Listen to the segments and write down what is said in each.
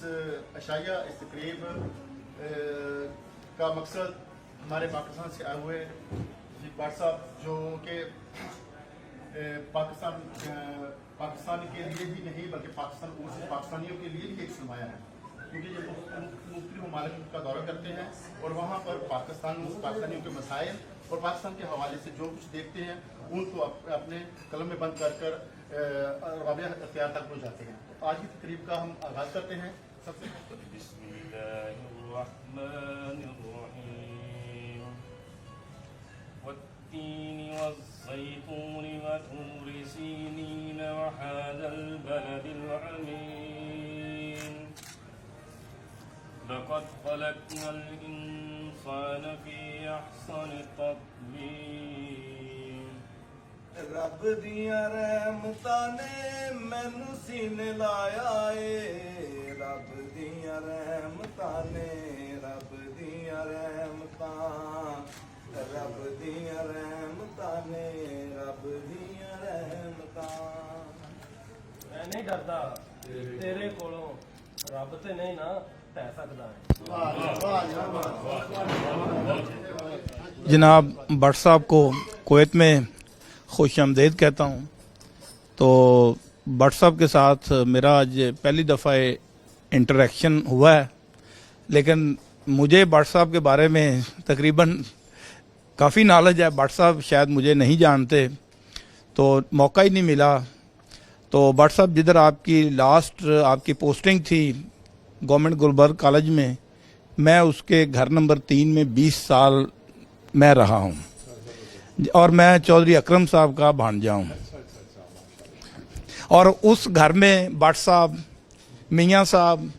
अशाया इस तकरीब का मकसद हमारे पाकिस्तान से आए हुए भाट साहब जो कि पाकिस्तान के लिए ही नहीं बल्कि पाकिस्तानियों के लिए भी एक सरमाया है, क्योंकि ये मुख्तलिफ ममालिक का दौरा करते हैं और वहाँ पर पाकिस्तानियों के मसाइल और पाकिस्तान के हवाले से जो कुछ देखते हैं उनको अपने कलम में बंद कर रवाबिया अख्तियार तक हो जाते हैं। तो आज की तकरीब का हम आगाज़ करते हैं। सबसे बिस्मिल्लाहिर्रहमानिर्रहीम वत्तीनि वज़्ज़ैतूनि वतूरि सीनीन वहाज़ल बलदिल अमीन लक़द ख़लक़नल इंसान फ़ी अहसनि तक़वीम। रब दियां रहमतां ने मैनू सीने लाया ए, रब दियां रहमतां ने, रब दियां रहमतां, रब दियां रहमतां ने, रब दियां रहमतां। मैं नहीं डरता तेरे कोलों, रब ते नहीं ना ढह सकदा है। जनाब भट्ट साहब को कुवैत में खुश आमदीद कहता हूँ। तो भट्ट साहब के साथ मेरा आज पहली दफ़ा इंटरेक्शन हुआ है, लेकिन मुझे भट्ट साहब के बारे में तकरीबन काफ़ी नॉलेज है। भट्ट साहब शायद मुझे नहीं जानते, तो मौका ही नहीं मिला। तो भट्ट साहब जिधर आपकी लास्ट आपकी पोस्टिंग थी गवर्नमेंट गुलबर्ग कॉलेज में, मैं उसके घर नंबर 3 में 20 साल मैं रहा हूँ और मैं चौधरी अकरम साहब का भांजा हूँ। और उस घर में भट्ट साहब, मियाँ साहब,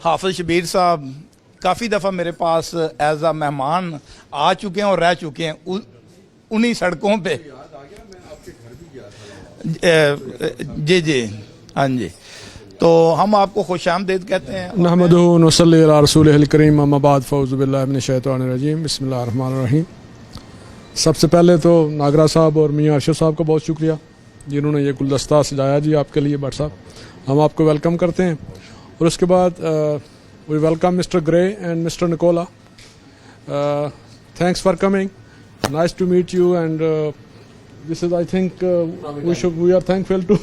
हाफिज शबीर साहब काफ़ी दफ़ा मेरे पास एज आ मेहमान आ चुके हैं और रह चुके हैं उन्हीं सड़कों पे। जी जी हाँ जी। तो हम आपको खुशामदीद कहते हैं। नहमदुहु व नसल्ली अला रसूलिहिल करीम, अम्मा बाद, फ़ऊज़ु बिल्लाहि मिनश शैतानिर रजीम, बिस्मिल्लाहिर रहमानिर रहीम। सबसे पहले तो नागरा साहब और मियाँ अरशद साहब का बहुत शुक्रिया जिन्होंने ये गुलदस्ता सजाया जी आपके लिए। भट्ट साहब, हम आपको वेलकम करते हैं। और उसके बाद we welcome mister Grey and mister Nicola. Thanks for coming, nice to meet you and this is, I think, we are thankful to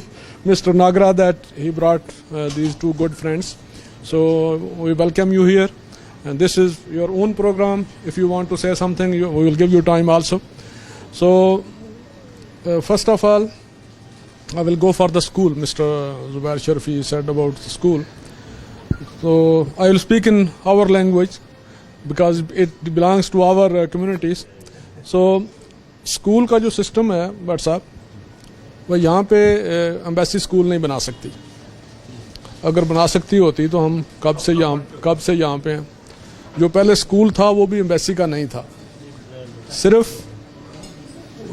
Mr. Nagra that he brought these two good friends. So we welcome you here, and this is your own program. If you want to say something, we will give you time also. So first of all, I will go for the school. Mr. Zubair Sharfi said about the school. So I will speak in our language because it belongs to our communities. So school का जो system है भट्ट साहब, वह यहाँ पे embassy school नहीं बना सकती। अगर बना सकती होती तो हम कब से यहाँ पे हैं। जो पहले स्कूल था वो भी एम्बेसी का नहीं था, सिर्फ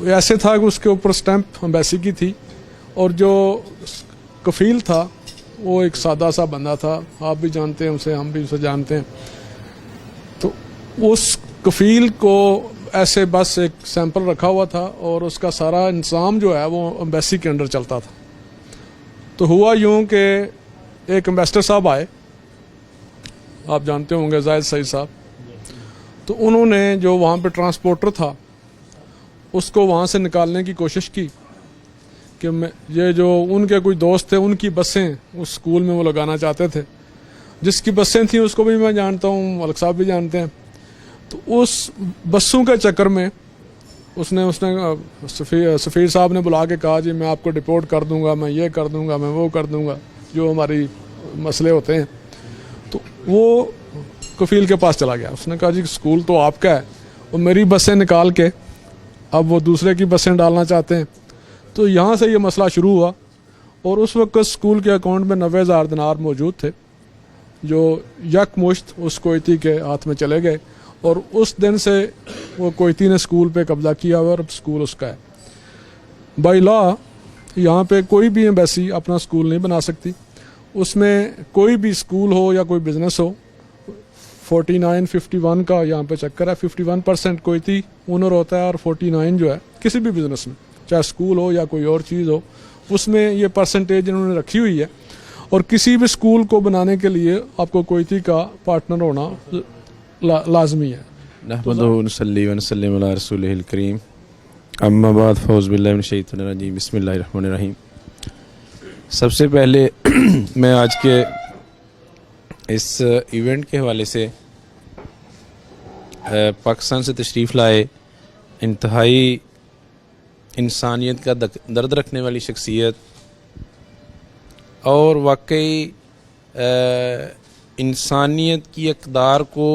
ऐसे था कि उसके ऊपर स्टैंप एम्बेसी की थी और जो कफील था वो एक सादा सा बंदा था। आप भी जानते हैं उसे, हम भी उसे जानते हैं। तो उस कफील को ऐसे बस एक सैंपल रखा हुआ था और उसका सारा इंतज़ाम जो है वो एम्बेसी के अंडर चलता था। तो हुआ यूं कि एक एम्बेसडर साहब आए, आप जानते होंगे जाहिद सईद साहब। तो उन्होंने जो वहाँ पे ट्रांसपोर्टर था उसको वहाँ से निकालने की कोशिश की कि ये जो उनके कोई दोस्त थे उनकी बसें उस स्कूल में वो लगाना चाहते थे। जिसकी बसें थी उसको भी मैं जानता हूँ, मलिक साहब भी जानते हैं। तो उस बसों के चक्कर में उसने सफ़ीर साहब ने बुला के कहा जी मैं आपको डिपोर्ट कर दूंगा, मैं ये कर दूंगा, मैं वो कर दूंगा, जो हमारी मसले होते हैं। तो वो कफील के पास चला गया। उसने कहा जी स्कूल तो आपका है और मेरी बसें निकाल के अब वो दूसरे की बसें डालना चाहते हैं। तो यहाँ से ये मसला शुरू हुआ और उस वक्त स्कूल के अकाउंट में 90,000 दिनार मौजूद थे जो यकमुश्त उस कोयती के हाथ में चले गए और उस दिन से वो कोयती ने स्कूल पे कब्जा किया हुआ और अब स्कूल उसका है। बाई लॉ यहाँ पे कोई भी एम्बेसी अपना स्कूल नहीं बना सकती। उसमें कोई भी स्कूल हो या कोई बिजनेस हो, 49-51 का यहाँ पे चक्कर है। 51% कोयती ओनर होता है और 49 जो है किसी भी बिजनेस में, चाहे स्कूल हो या कोई और चीज़ हो, उसमें ये परसेंटेज इन्होंने रखी हुई है। और किसी भी स्कूल को बनाने के लिए आपको कुवैती का पार्टनर होना लाजमी है। नहमदुहु व नसल्ली व नसल्लिम अला रसूलिहिल करीम, अम्मा बाद, फ़ौज़ बिल्लाहि मिनश शैतानिर रजीम, बिस्मिल्लाहिर रहमानिर रहीम। सबसे पहले मैं आज के इस इवेंट के हवाले से पाकिस्तान से तशरीफ़ लाए इंतहाई इंसानियत का दर्द रखने वाली शख्सियत और वाकई इंसानियत की अक़दार को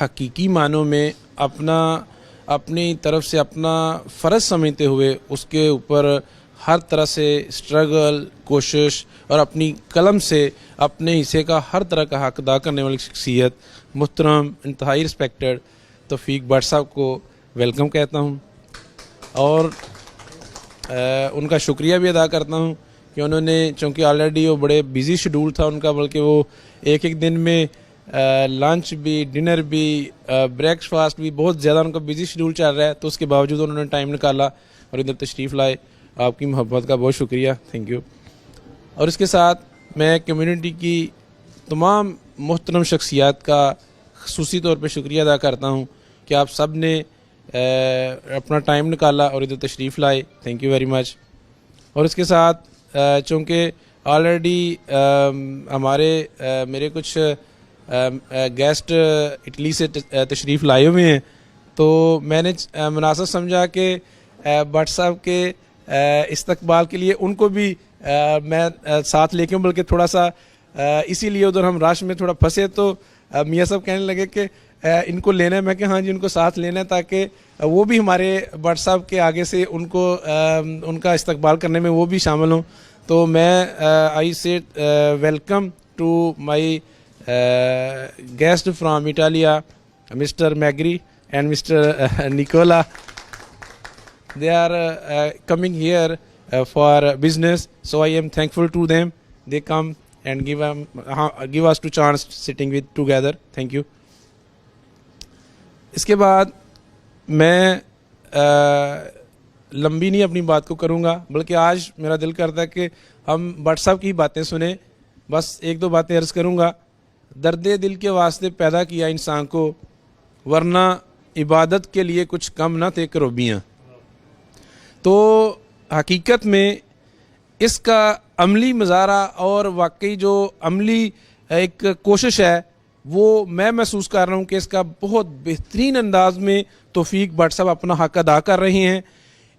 हकीकी मानों में अपनी तरफ से अपना फ़र्ज़ समझते हुए उसके ऊपर हर तरह से स्ट्रगल, कोशिश और अपनी कलम से अपने हिस्से का हर तरह का हक अदा करने वाली शख्सियत मुहतरम इंतहाई रिस्पेक्टेड तौफीक भट्ट साहब को वेलकम कहता हूँ और उनका शुक्रिया भी अदा करता हूँ कि उन्होंने, चूँकि ऑलरेडी वो बड़े बिज़ी शेड्यूल था उनका, बल्कि वो एक दिन में लंच भी, डिनर भी, ब्रेकफास्ट भी, बहुत ज़्यादा उनका बिज़ी शेड्यूल चल रहा है, तो उसके बावजूद उन्होंने टाइम निकाला और इधर तशरीफ़ लाए। आपकी मोहब्बत का बहुत शुक्रिया, थैंक यू। और इसके साथ मैं कम्युनिटी की तमाम मोहतरम शख्सियात का ख़ुसूसी तौर पे शुक्रिया अदा करता हूँ कि आप सब ने अपना टाइम निकाला और इधर तशरीफ़ लाए, थैंक यू वेरी मच। और इसके साथ चूँकि ऑलरेडी मेरे कुछ गेस्ट इटली से तशरीफ़ लाए हुए हैं, तो मैंने मुनासिब समझा कि भट्ट साहब के इस्तकबाल के लिए उनको भी मैं साथ लेके, बल्कि थोड़ा सा इसीलिए उधर हम रश में थोड़ा फंसे, तो मियाँ साहब कहने लगे कि इनको लेना है। मैं कि हाँ जी, उनको साथ लेना है ताकि वो भी हमारे भट्ट साहब के आगे से उनको उनका इस्तकबाल करने में वो भी शामिल हों। तो मैं I say welcome to my guest from Italia, Mr. Magri and Mr. Nicola. They are coming here for business, so I am thankful to them. They come and give us to chance sitting with together. Thank you. इसके बाद मैं लंबी नहीं अपनी बात को करूँगा, बल्कि आज मेरा दिल करता है कि हम भट्ट साहब की बातें सुने। बस एक दो बातें अर्ज़ करूँगा। दर्दे दिल के वास्ते पैदा किया इंसान को, वरना इबादत के लिए कुछ कम ना थे करोबियाँ। तो हकीकत में इसका अमली मज़ारा और वाकई जो अमली एक कोशिश है वो मैं महसूस कर रहा हूँ कि इसका बहुत बेहतरीन अंदाज में तौफीक भट्ट साहब अपना हक अदा कर रहे हैं।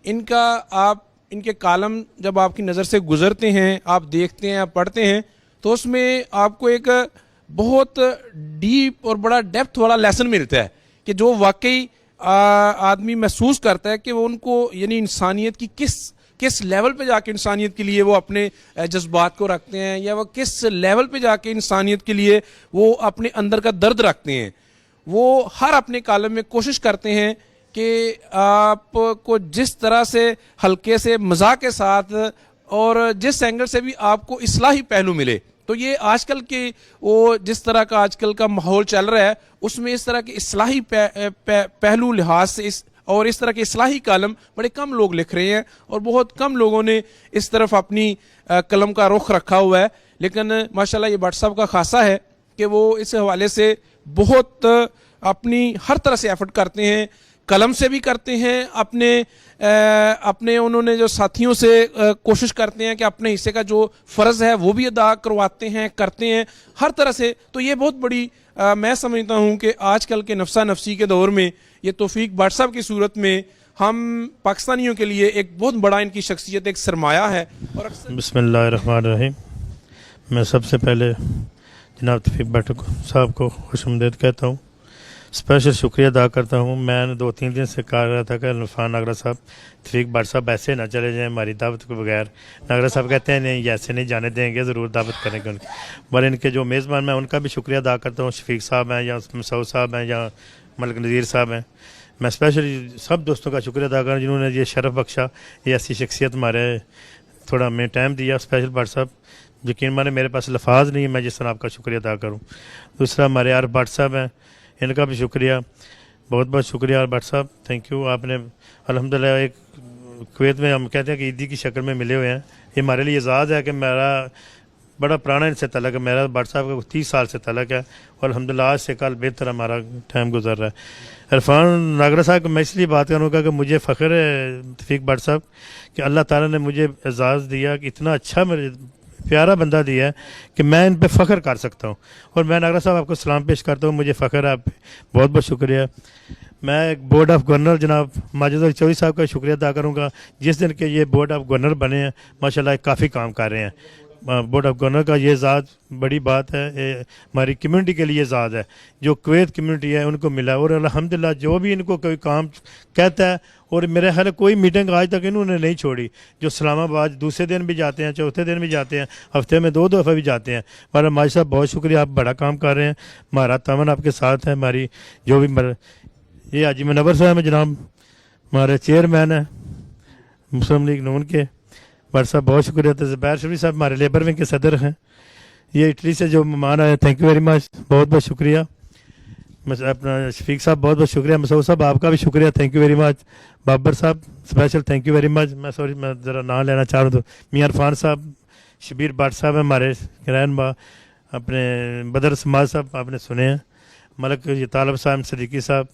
इनके कालम जब आपकी नज़र से गुज़रते हैं, आप देखते हैं, आप पढ़ते हैं, तो उसमें आपको एक बहुत डीप और बड़ा डेप्थ वाला लेसन मिलता है कि जो वाकई आदमी महसूस करता है कि वो उनको, यानी इंसानियत की किस लेवल पे जाके इंसानियत के लिए वो अपने जज्बात को रखते हैं, या वो किस लेवल पे जाके इंसानियत के लिए वो अपने अंदर का दर्द रखते हैं। वो हर अपने कालम में कोशिश करते हैं कि आपको जिस तरह से हल्के से मज़ाक के साथ और जिस एंगल से भी आपको इस्लाही पहलू मिले। तो ये आजकल के वो जिस तरह का आजकल का माहौल चल रहा है उसमें इस तरह के इस्लाही पहलू लिहाज से इस तरह के इस्लाही कालम बड़े कम लोग लिख रहे हैं और बहुत कम लोगों ने इस तरफ अपनी कलम का रुख रखा हुआ है। लेकिन माशाल्लाह ये भट्ट साहब का खासा है कि वो इस हवाले से बहुत अपनी हर तरह से एफर्ट करते हैं, कलम से भी करते हैं, अपने उन्होंने जो साथियों से कोशिश करते हैं कि अपने हिस्से का जो फ़र्ज़ है वो भी अदा करवाते हैं, करते हैं हर तरह से। तो ये बहुत बड़ी मैं समझता हूँ कि आजकल के नफसा नफसी के दौर में ये तौफीक भट्ट साहब की सूरत में हम पाकिस्तानियों के लिए एक बहुत बड़ा इनकी शख्सियत एक सरमाया है। और बिस्मिल्लाहिर्रहमानिर्रहीम। मैं सबसे पहले जनाब तौफीक भट्ट साहब को खुशामदीद कहता हूँ, स्पेशल शुक्रिया अदा करता हूँ। मैंने 2-3 दिन से कह रहा था कि इरफान नागरा साहब, तौफीक भट्ट साहब ऐसे ना चले जाएं हमारी दावत के बगैर। नागरा साहब कहते हैं नहीं ऐसे नहीं जाने देंगे, ज़रूर दावत करेंगे उनकी। पर इनके जो मेज़बान मैं उनका भी शुक्रिया अदा करता हूँ, शफीक साहब हैं या मसूद साहब हैं या मलिक नज़ीर साहब हैं। मैं स्पेशली सब दोस्तों का शुक्रिया अदा करूँ जिन्होंने ये शरफ़ बख्शा, ये ऐसी शख्सियत हमारे थोड़ा हमें टाइम दिया। स्पेशल भट्ट साहब, यकीन माने मेरे पास लफाज नहीं है मैं जिस तरह आपका शुक्रिया अदा करूँ। दूसरा हमारे आर भट्ट साहब हैं, इनका भी शुक्रिया, बहुत बहुत शुक्रिया आर भट्ट साहब, थैंक यू। आपने अल्हम्दुलिल्लाह एक कुवैत में हम कहते हैं कि ईदी की शक्ल में मिले हुए हैं। ये हमारे लिए एजाज़ है कि मेरा बड़ा पुराना इनसे तलक है, मेरा भट्ट साहब का 30 साल से तलक है और अल्हम्दुलिल्लाह आज से कल बेहतर हमारा टाइम गुजर रहा है। इरफान नागरा साहब को मैं इसलिए बात करूँगा कि मुझे फ़ख्र है तौफीक भट्ट साहब कि अल्लाह ताला ने मुझे एजाज़ दिया कि इतना अच्छा मेरे प्यारा बंदा दिया है कि मैं इन पे फ़ख्र कर सकता हूँ। और मैं नागरा साहब आपको सलाम पेश करता हूँ, मुझे फ़ख्र है आप पे, बहुत बहुत शुक्रिया। मैं बोर्ड ऑफ गवर्नर जनाब माजिद अली चौधरी साहब का शुक्रिया अदा करूँगा, जिस दिन के ये बोर्ड ऑफ गवर्नर बने हैं माशाल्लाह काफ़ी काम कर रहे हैं। बोर्ड ऑफ गवर्नर का ये एजाज़ बड़ी बात है, हमारी कम्युनिटी के लिए एजाज़ है, जो कुवैत कम्युनिटी है उनको मिला। और अल्हम्दुलिल्लाह जो भी इनको कोई काम कहता है, और मेरे ख्याल कोई मीटिंग आज तक इन्होंने नहीं छोड़ी, जो इस्लामाबाद दूसरे दिन भी जाते हैं, चौथे दिन भी जाते हैं, हफ्ते में 2 दफ़ा भी जाते हैं। हमारा माजी साहब बहुत शुक्रिया, आप बड़ा काम कर रहे हैं, हमारा तमन आपके साथ है। हमारी जो भी ये हाजी मुनव्वर साहब है जनाब, हमारे चेयरमैन है मुस्लिम लीग नून के, भट्ट साहब बहुत शुक्रिया। तो ज़ुबैर शरीफ साहब हमारे लेबर विंग के सदर हैं, ये इटली से जो मेहमान आए, थैंक यू वेरी मच, बहुत बहुत शुक्रिया। अपना शफीक साहब बहुत बहुत शुक्रिया, मसूद साहब आपका भी शुक्रिया, thank you very much. Babar साहब special thank you very much. मैं ज़रा नाम लेना चाह रहा हूँ, तो मियाँ इरफान साहब, शबीर भट्ट साहब हैं हमारे रहनुमा, अपने बदर समाज साहब आपने सुने हैं, मलक ये तालब साहब, सदीकी साहब,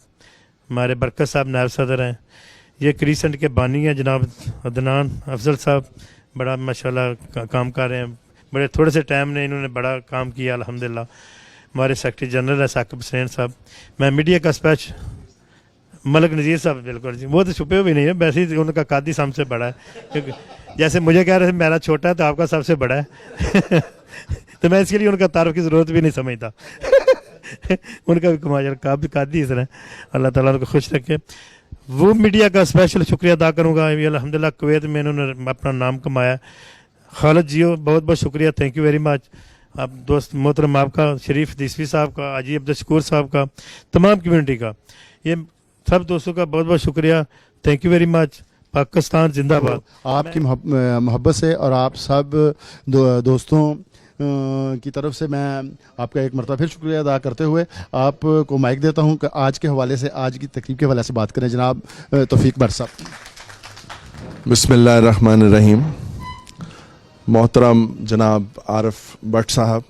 हमारे बरकत साहब नायब सदर हैं, ये क्रीसेंट के बानी हैं जनाब अदनान अफजल साहब, बड़ा माशाल्लाह काम कर रहे हैं, बड़े थोड़े से टाइम में इन्होंने बड़ा काम किया अल्हम्दुलिल्लाह। हमारे सेक्रेटरी जनरल है साकिब हुसैन साहब। मैं मीडिया का स्पेच मलक नज़ीर साहब, बिल्कुल जी, वो तो छुपे हुए भी नहीं है, वैसे ही उनका कादी सबसे बड़ा है, क्योंकि जैसे मुझे कह रहे थे मेरा छोटा है तो आपका सबसे बड़ा है तो मैं इसके लिए उनका तारुफ की ज़रूरत भी नहीं समझता उनका भी कमाल काफ़ी कादी इसने, अल्लाह ताला उनको खुश रखे। वो मीडिया का स्पेशल शुक्रिया अदा करूँगा, अल्हम्दुलिल्लाह कुवैत में इन्होंने अपना नाम कमाया। खालिद जियो बहुत बहुत शुक्रिया, थैंक यू वेरी मच। आप दोस्त मोहतरम आपका, शरीफ दीसवी साहब का, हाजी अब्दुल शकूर साहब का, तमाम कम्युनिटी का, ये सब दोस्तों का बहुत बहुत शुक्रिया, thank you very much. Pakistan जिंदाबाद। आपकी मोहब्बत से और आप सब दोस्तों की तरफ से मैं आपका एक मरतबा फिर शुक्रिया अदा करते हुए आपको माइक देता हूं कि आज के हवाले से, आज की तकरीब के हवाले से बात करें जनाब तौफीक भट्ट साहब। बिस्मिल्लाहिर्रहमानिर्रहीम। मोहतरम जनाब आरिफ भट्ट साहब,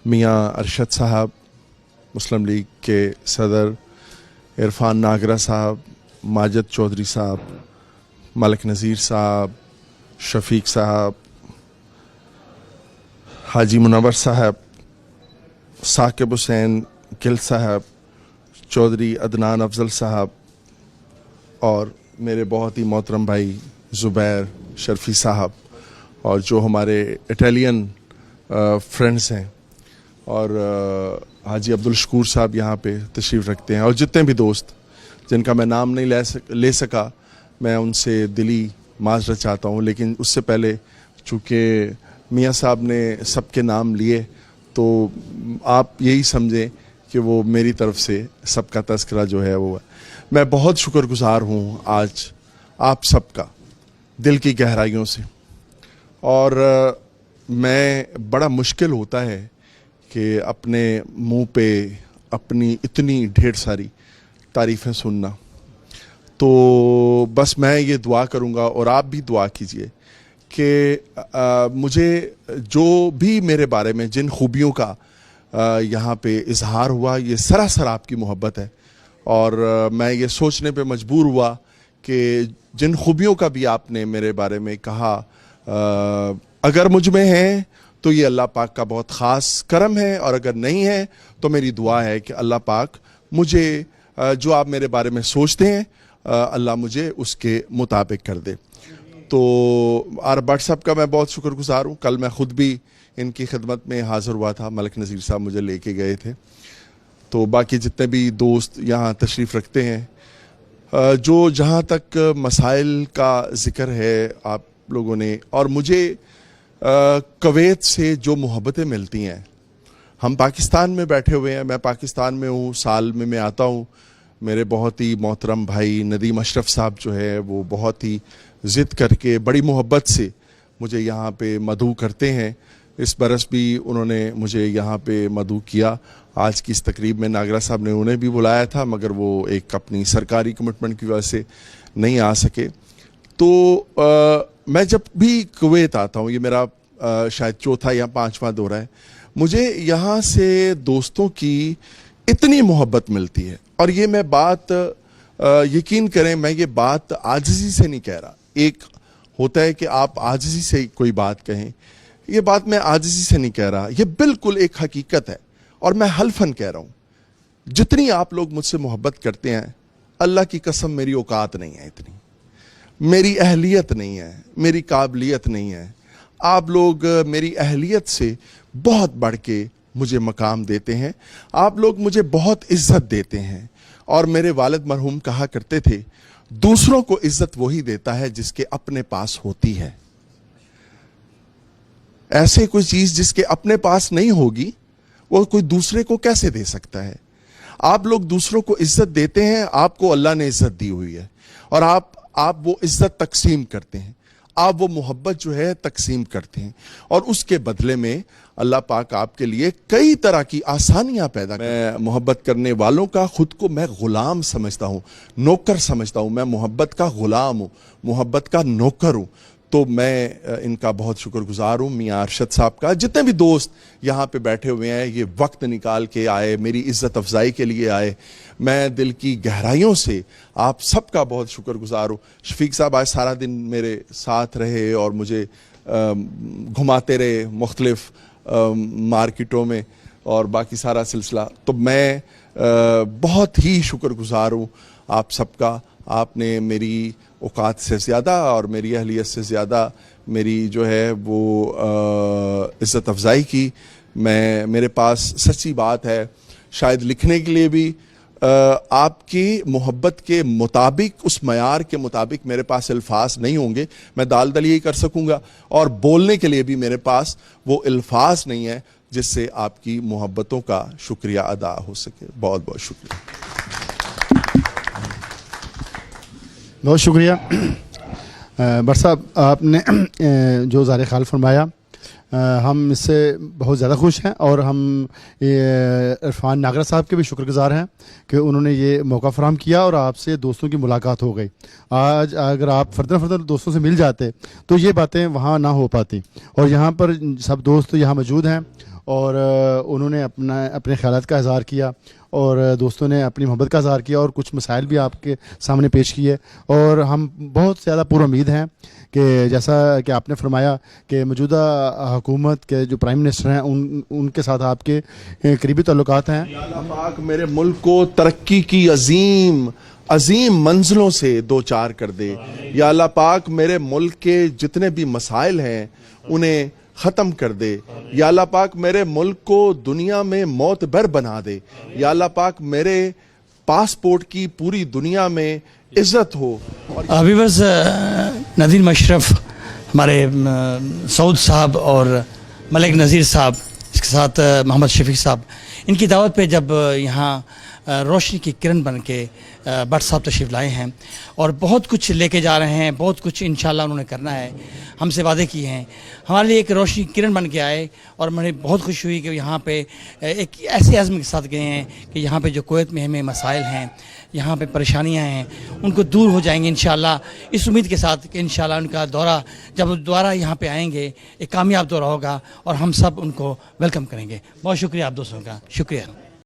मियाँ अरशद साहब, मुस्लिम लीग के सदर, इरफान नागरा साहब, माजिद चौधरी साहब, मलिक नज़ीर साहब, शफीक साहब, हाजी मुनव्वर साहब, साकिब हुसैन गिल साहब, चौधरी अदनान अफजल साहब, और मेरे बहुत ही मोहतरम भाई ज़ुबैर शर्फी साहब, और जो हमारे इटालियन फ्रेंड्स हैं, और हाजी अब्दुल शकूर साहब यहाँ पे तशरीफ़ रखते हैं, और जितने भी दोस्त जिनका मैं नाम नहीं ले सका, मैं उनसे दिली माज़रत चाहता हूँ। लेकिन उससे पहले चूँकि मियाँ साहब ने सबके नाम लिए, तो आप यही समझें कि वो मेरी तरफ से सबका तज़किरा जो है वो है। मैं बहुत शुक्रगुज़ार हूँ आज आप सबका दिल की गहराइयों से, और मैं बड़ा मुश्किल होता है कि अपने मुंह पे अपनी इतनी ढेर सारी तारीफ़ें सुनना, तो बस मैं ये दुआ करूँगा और आप भी दुआ कीजिए कि मुझे जो भी मेरे बारे में जिन खूबियों का यहाँ पे इजहार हुआ, ये सरासर आपकी मोहब्बत है। और मैं ये सोचने पे मजबूर हुआ कि जिन खूबियों का भी आपने मेरे बारे में कहा, अगर मुझ में है तो ये अल्लाह पाक का बहुत ख़ास करम है, और अगर नहीं है तो मेरी दुआ है कि अल्लाह पाक मुझे जो आप मेरे बारे में सोचते हैं अल्लाह मुझे उसके मुताबिक कर दे। तो आरिफ भट्ट साहब का मैं बहुत शुक्रगुज़ार हूँ। कल मैं ख़ुद भी इनकी खिदमत में हाज़िर हुआ था, मलिक नज़ीर साहब मुझे लेके गए थे। तो बाकी जितने भी दोस्त यहाँ तशरीफ़ रखते हैं, जो जहाँ तक मसाइल का ज़िक्र है आप लोगों ने, और मुझे कुवैत से जो मोहब्बतें मिलती हैं, हम पाकिस्तान में बैठे हुए हैं, मैं पाकिस्तान में हूँ, साल में मैं आता हूँ। मेरे बहुत ही मोहतरम भाई नदीम अशरफ साहब जो है वो बहुत ही ज़िद करके बड़ी मोहब्बत से मुझे यहाँ पे मदऊ करते हैं। इस बरस भी उन्होंने मुझे यहाँ पे मदऊ किया। आज की इस तकरीब में नागरा साहब ने उन्हें भी बुलाया था, मगर वो एक अपनी सरकारी कमिटमेंट की वजह से नहीं आ सके। तो मैं जब भी कुवैत आता हूँ, ये मेरा शायद चौथा या पांचवां दौरा है। मुझे यहाँ से दोस्तों की इतनी मोहब्बत मिलती है, और ये मैं बात यकीन करें, मैं ये बात आजिज़ी से नहीं कह रहा। एक होता है कि आप आजिज़ी से कोई बात कहें, ये बात मैं आजिज़ी से नहीं कह रहा, ये बिल्कुल एक हकीकत है, और मैं हल्फन कह रहा हूँ। जितनी आप लोग मुझसे मोहब्बत करते हैं, अल्लाह की कसम मेरी औकात नहीं है इतनी, मेरी अहलियत नहीं है, मेरी काबिलियत नहीं है। आप लोग मेरी अहलियत से बहुत बढ़ के मुझे मकाम देते हैं, आप लोग मुझे बहुत इज्जत देते हैं। और मेरे वालिद मरहूम कहा करते थे, दूसरों को इज्जत वही देता है जिसके अपने पास होती है। ऐसे कोई चीज जिसके अपने पास नहीं होगी, वो कोई दूसरे को कैसे दे सकता है? आप लोग दूसरों को इज्जत देते हैं, आपको अल्लाह ने इज्जत दी हुई है, और आप वो इज्जत तकसीम करते हैं, आप वो मोहब्बत जो है तकसीम करते हैं, और उसके बदले में अल्लाह पाक आपके लिए कई तरह की आसानियां पैदा करते हैं। मैं मोहब्बत करने वालों का खुद को मैं गुलाम समझता हूं, नौकर समझता हूं। मैं मोहब्बत का गुलाम हूं, मोहब्बत का नौकर हूं। तो मैं इनका बहुत शुक्रगुजार हूँ, मियाँ अरशद साहब का। जितने भी दोस्त यहाँ पे बैठे हुए हैं, ये वक्त निकाल के आए, मेरी इज्जत अफजाई के लिए आए, मैं दिल की गहराइयों से आप सबका बहुत शुक्रगुजार हूँ। शफीक साहब आज सारा दिन मेरे साथ रहे और मुझे घुमाते रहे मुख्तलिफ मार्केटों में और बाकी सारा सिलसिला। तो मैं बहुत ही शुक्रगुजार हूँ आप सबका। आपने मेरी औकात से ज़्यादा और मेरी अहलियत से ज़्यादा मेरी जो है वो इज़्ज़त अफजाई की। मेरे पास सच्ची बात है, शायद लिखने के लिए भी आपकी मोहब्बत के मुताबिक, उस मयार के मुताबिक मेरे पास अल्फाज नहीं होंगे। मैं दाल दल यही कर सकूँगा, और बोलने के लिए भी मेरे पास वो अल्फाज नहीं है जिससे आपकी मोहब्बतों का शुक्रिया अदा हो सके। बहुत बहुत शुक्रिया। बहुत शुक्रिया भट्ट साहब, आपने जो ज़ाहिर ख्याल फरमाया, हम इससे बहुत ज़्यादा खुश हैं, और हम इरफान नागरा साहब के भी शुक्रगुजार हैं कि उन्होंने ये मौका फराहम किया और आपसे दोस्तों की मुलाकात हो गई। आज अगर आप फर्दर दोस्तों से मिल जाते तो ये बातें वहाँ ना हो पाती, और यहाँ पर सब दोस्त यहाँ मौजूद हैं, और उन्होंने अपने ख्यालात का इज़हार किया, और दोस्तों ने अपनी मोहब्बत का इज़हार किया, और कुछ मसाइल भी आपके सामने पेश किए। और हम बहुत ज़्यादा पूरी उम्मीद हैं कि जैसा कि आपने फरमाया कि मौजूदा हुकूमत के जो प्राइम मिनिस्टर हैं उनके साथ आपके करीबी ताल्लुकात हैं। अल्लाह पाक मेरे मुल्क को तरक्की की अजीम मंजिलों से दो चार कर दे। या अल्लाह पाक मेरे मुल्क के जितने भी मसाइल हैं उन्हें ख़त्म कर दे। या अल्लाह पाक मेरे मुल्क को दुनिया में मोतबर बना दे। या अल्लाह पाक मेरे पासपोर्ट की पूरी दुनिया में इज्जत हो। अभी बस नदीम अशरफ, हमारे सऊद साहब और मलिक नज़ीर साहब, इसके साथ मोहम्मद शफीक साहब, इनकी दावत पे जब यहाँ रोशनी की किरण बन के भट्ट साहब तशरीफ़ लाए हैं और बहुत कुछ लेके जा रहे हैं, बहुत कुछ इंशाल्लाह उन्होंने करना है, हमसे वादे किए हैं। हमारे लिए एक रोशनी किरण बन के आए, और मुझे बहुत खुशी हुई कि यहाँ पे एक ऐसे आज़म के साथ गए हैं कि यहाँ पे जो कुवैत में हमें मसाइल हैं, यहाँ पे परेशानियाँ हैं, उनको दूर हो जाएंगे इंशाल्लाह। इस उम्मीद के साथ कि इंशाल्लाह उनका दौरा जब दोबारा यहाँ पे आएंगे एक कामयाब दौरा होगा और हम सब उनको वेलकम करेंगे। बहुत शुक्रिया आप दोस्तों का, शुक्रिया।